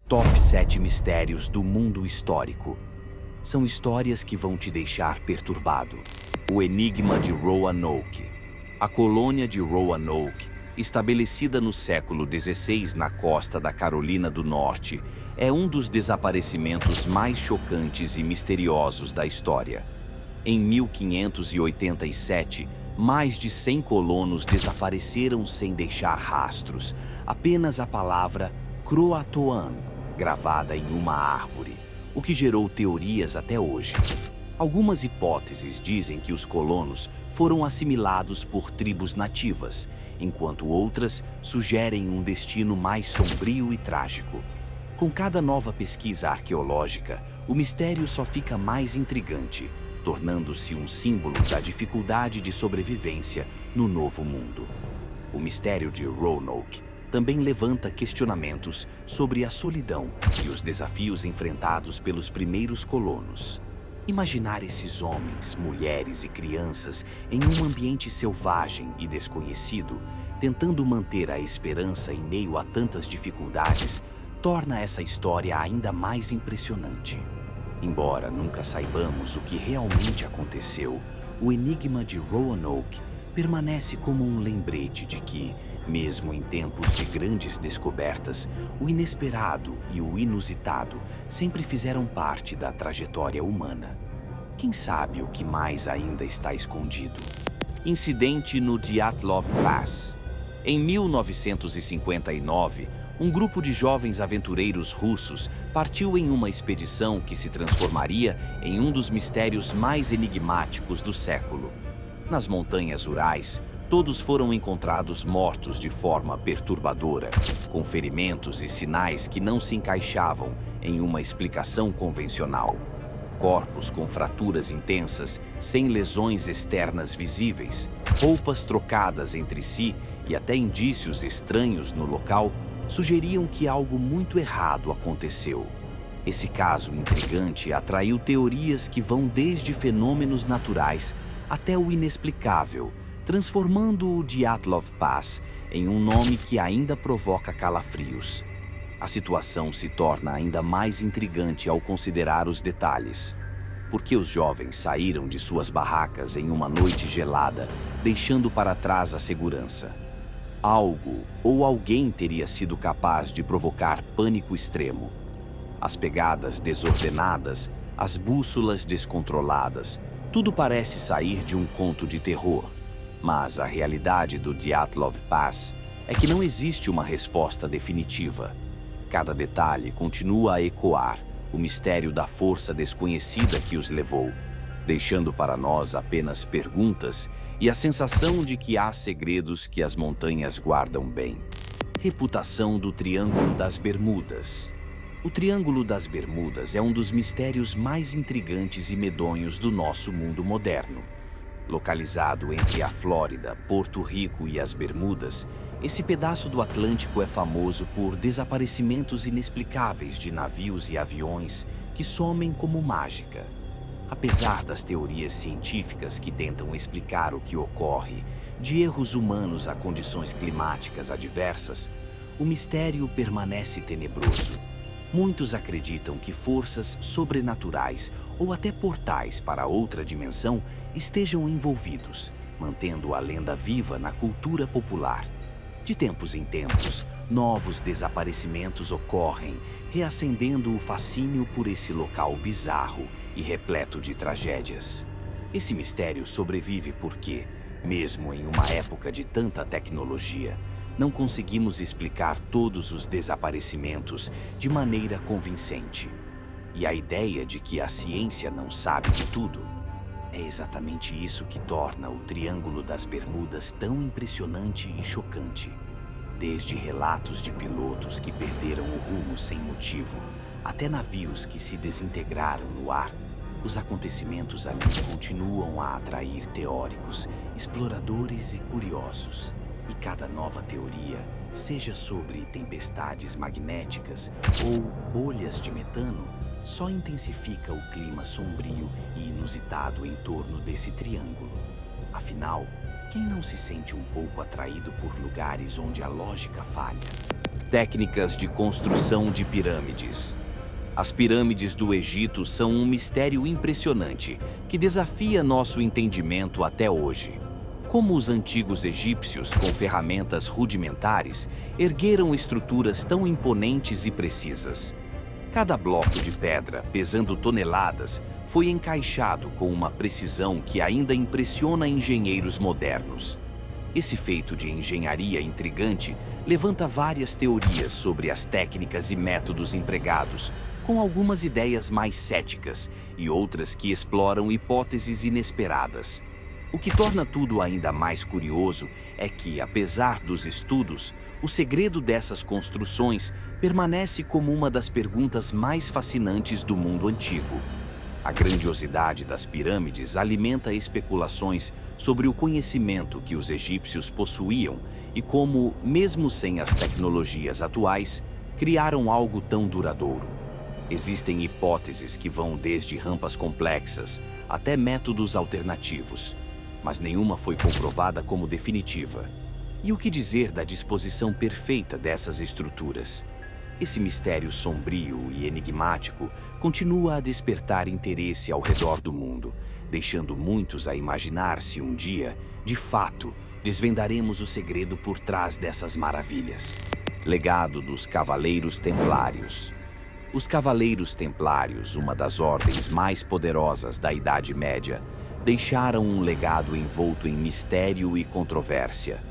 Top 7 Mistérios do Mundo Histórico. São histórias que vão te deixar perturbado. O Enigma de Roanoke. A colônia de Roanoke, estabelecida no século XVI na costa da Carolina do Norte, é um dos desaparecimentos mais chocantes e misteriosos da história. Em 1587, mais de 100 colonos desapareceram sem deixar rastros, apenas a palavra Croatoan gravada em uma árvore, o que gerou teorias até hoje. Algumas hipóteses dizem que os colonos foram assimilados por tribos nativas, enquanto outras sugerem um destino mais sombrio e trágico. Com cada nova pesquisa arqueológica, o mistério só fica mais intrigante, tornando-se um símbolo da dificuldade de sobrevivência no novo mundo. O mistério de Roanoke também levanta questionamentos sobre a solidão e os desafios enfrentados pelos primeiros colonos. Imaginar esses homens, mulheres e crianças em um ambiente selvagem e desconhecido, tentando manter a esperança em meio a tantas dificuldades, torna essa história ainda mais impressionante. Embora nunca saibamos o que realmente aconteceu, o enigma de Roanoke permanece como um lembrete de que, mesmo em tempos de grandes descobertas, o inesperado e o inusitado sempre fizeram parte da trajetória humana. Quem sabe o que mais ainda está escondido? Incidente no Dyatlov Pass. Em 1959, um grupo de jovens aventureiros russos partiu em uma expedição que se transformaria em um dos mistérios mais enigmáticos do século. Nas montanhas Urais, todos foram encontrados mortos de forma perturbadora, com ferimentos e sinais que não se encaixavam em uma explicação convencional. Corpos com fraturas intensas, sem lesões externas visíveis, roupas trocadas entre si e até indícios estranhos no local sugeriam que algo muito errado aconteceu. Esse caso intrigante atraiu teorias que vão desde fenômenos naturais até o inexplicável, transformando o Dyatlov Pass em um nome que ainda provoca calafrios. A situação se torna ainda mais intrigante ao considerar os detalhes. Por que os jovens saíram de suas barracas em uma noite gelada, deixando para trás a segurança? Algo ou alguém teria sido capaz de provocar pânico extremo. As pegadas desordenadas, as bússolas descontroladas, tudo parece sair de um conto de terror. Mas a realidade do Dyatlov Pass é que não existe uma resposta definitiva. Cada detalhe continua a ecoar o mistério da força desconhecida que os levou, deixando para nós apenas perguntas e a sensação de que há segredos que as montanhas guardam bem. Reputação do Triângulo das Bermudas. O Triângulo das Bermudas é um dos mistérios mais intrigantes e medonhos do nosso mundo moderno. Localizado entre a Flórida, Porto Rico e as Bermudas, esse pedaço do Atlântico é famoso por desaparecimentos inexplicáveis de navios e aviões que somem como mágica. Apesar das teorias científicas que tentam explicar o que ocorre, de erros humanos a condições climáticas adversas, o mistério permanece tenebroso. Muitos acreditam que forças sobrenaturais ou até portais para outra dimensão estejam envolvidos, mantendo a lenda viva na cultura popular. De tempos em tempos, novos desaparecimentos ocorrem, reacendendo o fascínio por esse local bizarro e repleto de tragédias. Esse mistério sobrevive porque, mesmo em uma época de tanta tecnologia, não conseguimos explicar todos os desaparecimentos de maneira convincente. E a ideia de que a ciência não sabe de tudo é exatamente isso que torna o Triângulo das Bermudas tão impressionante e chocante. Desde relatos de pilotos que perderam o rumo sem motivo, até navios que se desintegraram no ar, os acontecimentos ali continuam a atrair teóricos, exploradores e curiosos. E cada nova teoria, seja sobre tempestades magnéticas ou bolhas de metano, só intensifica o clima sombrio e inusitado em torno desse triângulo. Afinal, quem não se sente um pouco atraído por lugares onde a lógica falha? Técnicas de construção de pirâmides. As pirâmides do Egito são um mistério impressionante que desafia nosso entendimento até hoje. Como os antigos egípcios, com ferramentas rudimentares, ergueram estruturas tão imponentes e precisas? Cada bloco de pedra, pesando toneladas, foi encaixado com uma precisão que ainda impressiona engenheiros modernos. Esse feito de engenharia intrigante levanta várias teorias sobre as técnicas e métodos empregados, com algumas ideias mais céticas e outras que exploram hipóteses inesperadas. O que torna tudo ainda mais curioso é que, apesar dos estudos, o segredo dessas construções permanece como uma das perguntas mais fascinantes do mundo antigo. A grandiosidade das pirâmides alimenta especulações sobre o conhecimento que os egípcios possuíam e como, mesmo sem as tecnologias atuais, criaram algo tão duradouro. Existem hipóteses que vão desde rampas complexas até métodos alternativos, mas nenhuma foi comprovada como definitiva. E o que dizer da disposição perfeita dessas estruturas? Esse mistério sombrio e enigmático continua a despertar interesse ao redor do mundo, deixando muitos a imaginar se um dia, de fato, desvendaremos o segredo por trás dessas maravilhas. Legado dos Cavaleiros Templários. Os Cavaleiros Templários, uma das ordens mais poderosas da Idade Média, deixaram um legado envolto em mistério e controvérsia.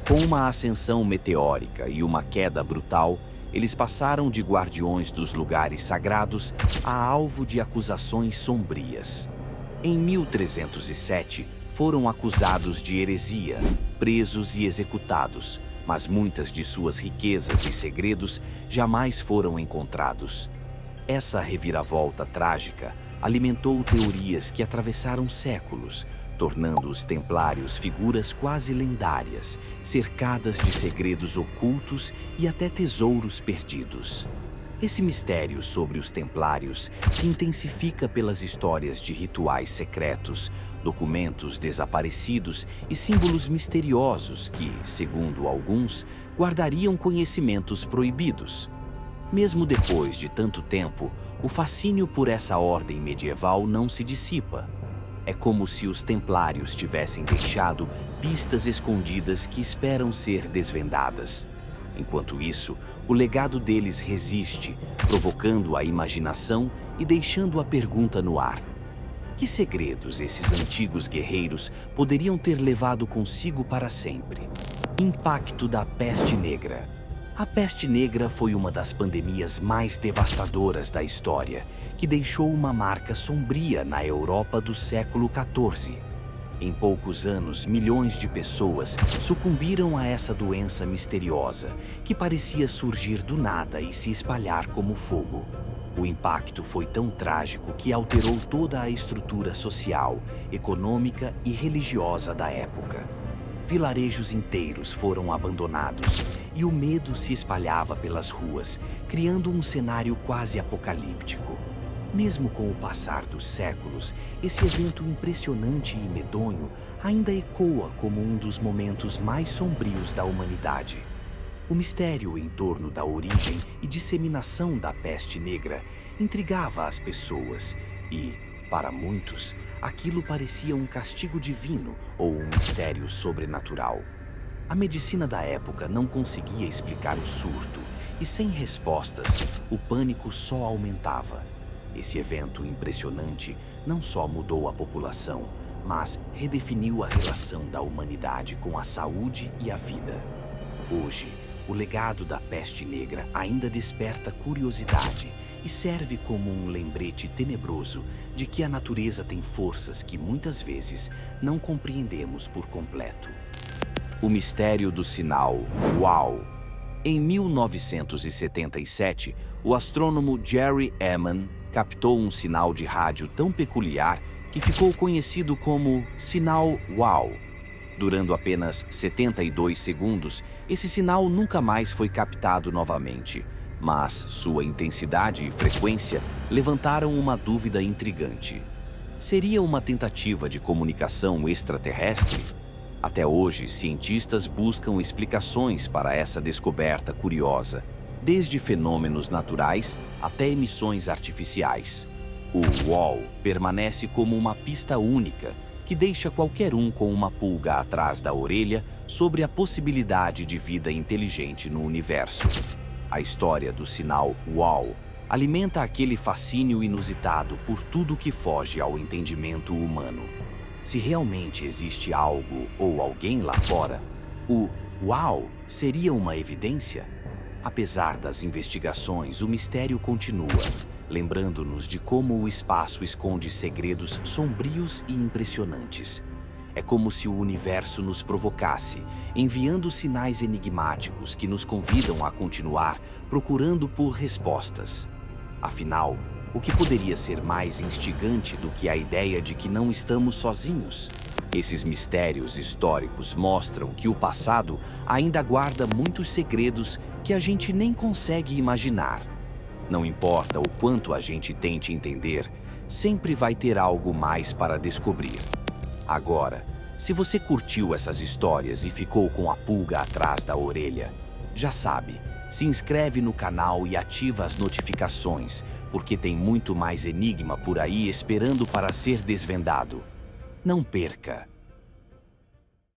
Com uma ascensão meteórica e uma queda brutal, eles passaram de guardiões dos lugares sagrados a alvo de acusações sombrias. Em 1307, foram acusados de heresia, presos e executados, mas muitas de suas riquezas e segredos jamais foram encontrados. Essa reviravolta trágica alimentou teorias que atravessaram séculos, tornando os templários figuras quase lendárias, cercadas de segredos ocultos e até tesouros perdidos. Esse mistério sobre os templários se intensifica pelas histórias de rituais secretos, documentos desaparecidos e símbolos misteriosos que, segundo alguns, guardariam conhecimentos proibidos. Mesmo depois de tanto tempo, o fascínio por essa ordem medieval não se dissipa. É como se os templários tivessem deixado pistas escondidas que esperam ser desvendadas. Enquanto isso, o legado deles resiste, provocando a imaginação e deixando a pergunta no ar. Que segredos esses antigos guerreiros poderiam ter levado consigo para sempre? Impacto da Peste Negra. A Peste Negra foi uma das pandemias mais devastadoras da história, que deixou uma marca sombria na Europa do século XIV. Em poucos anos, milhões de pessoas sucumbiram a essa doença misteriosa, que parecia surgir do nada e se espalhar como fogo. O impacto foi tão trágico que alterou toda a estrutura social, econômica e religiosa da época. Vilarejos inteiros foram abandonados e o medo se espalhava pelas ruas, criando um cenário quase apocalíptico. Mesmo com o passar dos séculos, esse evento impressionante e medonho ainda ecoa como um dos momentos mais sombrios da humanidade. O mistério em torno da origem e disseminação da peste negra intrigava as pessoas e, para muitos, aquilo parecia um castigo divino ou um mistério sobrenatural. A medicina da época não conseguia explicar o surto e, sem respostas, o pânico só aumentava. Esse evento impressionante não só mudou a população, mas redefiniu a relação da humanidade com a saúde e a vida. Hoje, o legado da peste negra ainda desperta curiosidade e serve como um lembrete tenebroso de que a natureza tem forças que muitas vezes não compreendemos por completo. O mistério do sinal WOW. Em 1977, o astrônomo Jerry Ehman captou um sinal de rádio tão peculiar que ficou conhecido como sinal WOW. Durando apenas 72 segundos, esse sinal nunca mais foi captado novamente, mas sua intensidade e frequência levantaram uma dúvida intrigante. Seria uma tentativa de comunicação extraterrestre? Até hoje, cientistas buscam explicações para essa descoberta curiosa, desde fenômenos naturais até emissões artificiais. O WALL permanece como uma pista única que deixa qualquer um com uma pulga atrás da orelha sobre a possibilidade de vida inteligente no universo. A história do sinal WALL alimenta aquele fascínio inusitado por tudo que foge ao entendimento humano. Se realmente existe algo ou alguém lá fora, o WALL seria uma evidência? Apesar das investigações, o mistério continua, lembrando-nos de como o espaço esconde segredos sombrios e impressionantes. É como se o universo nos provocasse, enviando sinais enigmáticos que nos convidam a continuar procurando por respostas. Afinal, o que poderia ser mais instigante do que a ideia de que não estamos sozinhos? Esses mistérios históricos mostram que o passado ainda guarda muitos segredos que a gente nem consegue imaginar. Não importa o quanto a gente tente entender, sempre vai ter algo mais para descobrir. Agora, se você curtiu essas histórias e ficou com a pulga atrás da orelha, já sabe, se inscreve no canal e ativa as notificações, porque tem muito mais enigma por aí esperando para ser desvendado. Não perca!